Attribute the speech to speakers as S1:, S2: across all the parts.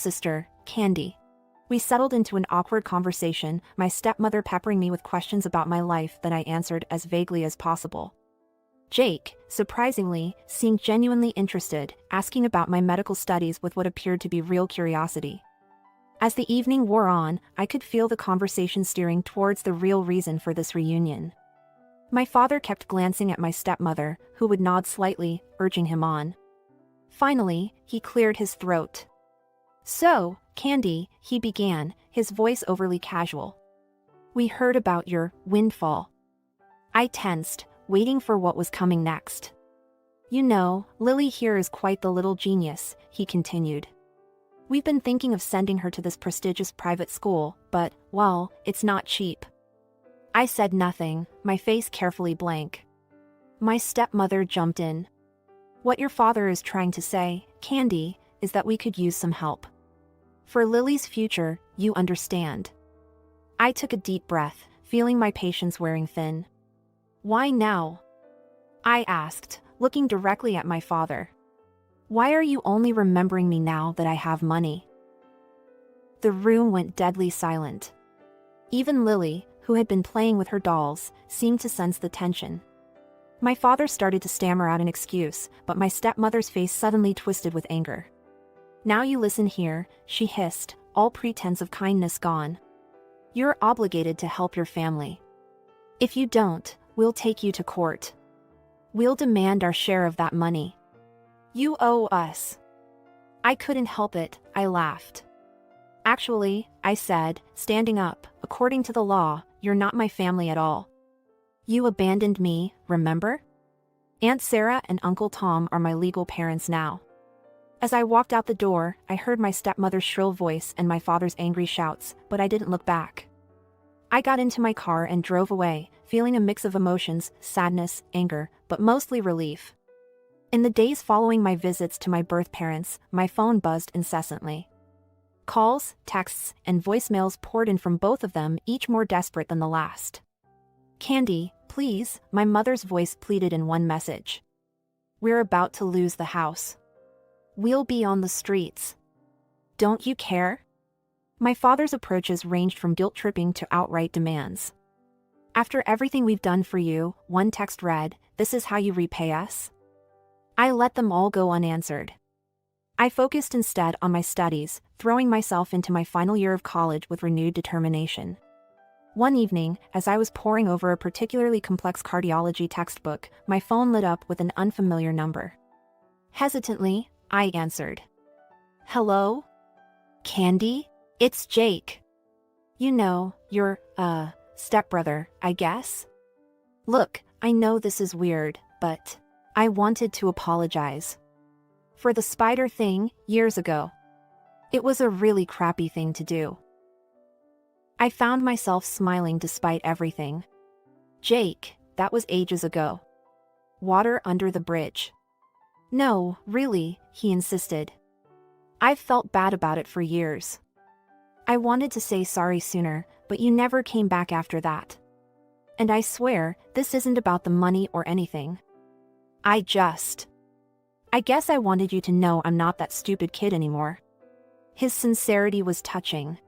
S1: sister, Candy. We settled into an awkward conversation, my stepmother peppering me with questions about my life that I answered as vaguely as possible. Jake, surprisingly, seemed genuinely interested, asking about my medical studies with what appeared to be real curiosity. As the evening wore on, I could feel the conversation steering towards the real reason for this reunion. My father kept glancing at my stepmother, who would nod slightly, urging him on. Finally, he cleared his throat. "So, Candy," he began, his voice overly casual. "We heard about your windfall." I tensed, waiting for what was coming next. "You know, Lily here is quite the little genius," he continued. "We've been thinking of sending her to this prestigious private school, but, well, it's not cheap." I said nothing, my face carefully blank. My stepmother jumped in. "What your father is trying to say, Candy, is that we could use some help. For Lily's future, you understand." I took a deep breath, feeling my patience wearing thin. "Why now?" I asked, looking directly at my father. "Why are you only remembering me now that I have money?" The room went deadly silent. Even Lily, who had been playing with her dolls, seemed to sense the tension. My father started to stammer out an excuse, but my stepmother's face suddenly twisted with anger. "Now you listen here," she hissed, all pretense of kindness gone. "You're obligated to help your family. If you don't, we'll take you to court. We'll demand our share of that money. You owe us." I couldn't help it, I laughed. "Actually," I said, standing up, "according to the law, you're not my family at all. You abandoned me, remember? Aunt Sarah and Uncle Tom are my legal parents now." As I walked out the door, I heard my stepmother's shrill voice and my father's angry shouts, but I didn't look back. I got into my car and drove away, feeling a mix of emotions, sadness, anger, but mostly relief. In the days following my visits to my birth parents, my phone buzzed incessantly. Calls, texts, and voicemails poured in from both of them, each more desperate than the last. "Candy, please," my mother's voice pleaded in one message. "We're about to lose the house. We'll be on the streets. Don't you care?" My father's approaches ranged from guilt-tripping to outright demands. "After everything we've done for you," one text read, "this is how you repay us?" I let them all go unanswered. I focused instead on my studies, throwing myself into my final year of college with renewed determination. One evening, as I was poring over a particularly complex cardiology textbook, my phone lit up with an unfamiliar number. Hesitantly, I answered. "Hello? Candy? It's Jake. You know, your, stepbrother, I guess? Look, I know this is weird, but I wanted to apologize for the spider thing years ago. It was a really crappy thing to do." I found myself smiling despite everything. "Jake, that was ages ago. Water under the bridge." "No, really," he insisted. "I've felt bad about it for years. I wanted to say sorry sooner, but you never came back after that. And I swear, this isn't about the money or anything. I guess I wanted you to know I'm not that stupid kid anymore." His sincerity was touching.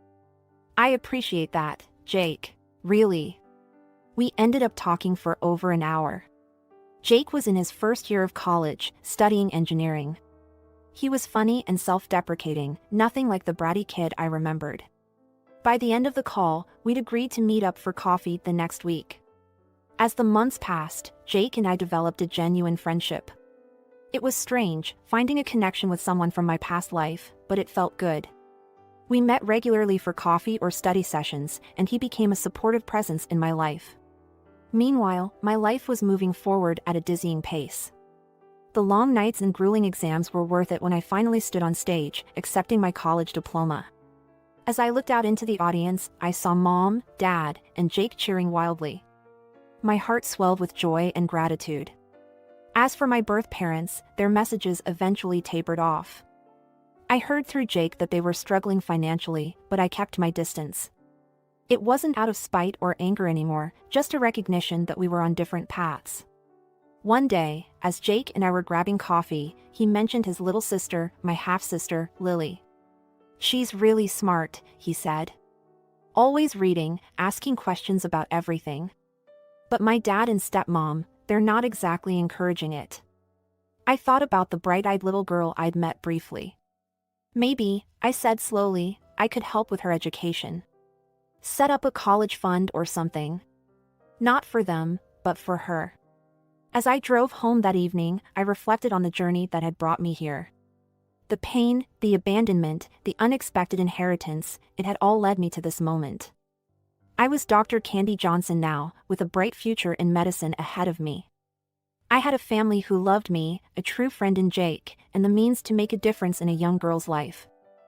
S1: "I appreciate that, Jake, really." We ended up talking for over an hour. Jake was in his first year of college, studying engineering. He was funny and self-deprecating, nothing like the bratty kid I remembered. By the end of the call, we'd agreed to meet up for coffee the next week. As the months passed, Jake and I developed a genuine friendship. It was strange, finding a connection with someone from my past life, but it felt good. We met regularly for coffee or study sessions, and he became a supportive presence in my life. Meanwhile, my life was moving forward at a dizzying pace. The long nights and grueling exams were worth it when I finally stood on stage, accepting my college diploma. As I looked out into the audience, I saw Mom, Dad, and Jake cheering wildly. My heart swelled with joy and gratitude. As for my birth parents, their messages eventually tapered off. I heard through Jake that they were struggling financially, but I kept my distance. It wasn't out of spite or anger anymore, just a recognition that we were on different paths. One day, as Jake and I were grabbing coffee, he mentioned his little sister, my half-sister, Lily. She's really smart, he said. Always reading, asking questions about everything. But my dad and stepmom, they're not exactly encouraging it. I thought about the bright-eyed little girl I'd met briefly. Maybe, I said slowly, I could help with her education. Set up a college fund or something. Not for them, but for her. As I drove home that evening, I reflected on the journey that had brought me here. The pain, the abandonment, the unexpected inheritance, it had all led me to this moment. I was Dr. Candy Johnson now, with a bright future in medicine ahead of me. I had a family who loved me, a true friend in Jake, and the means to make a difference in a young girl's life.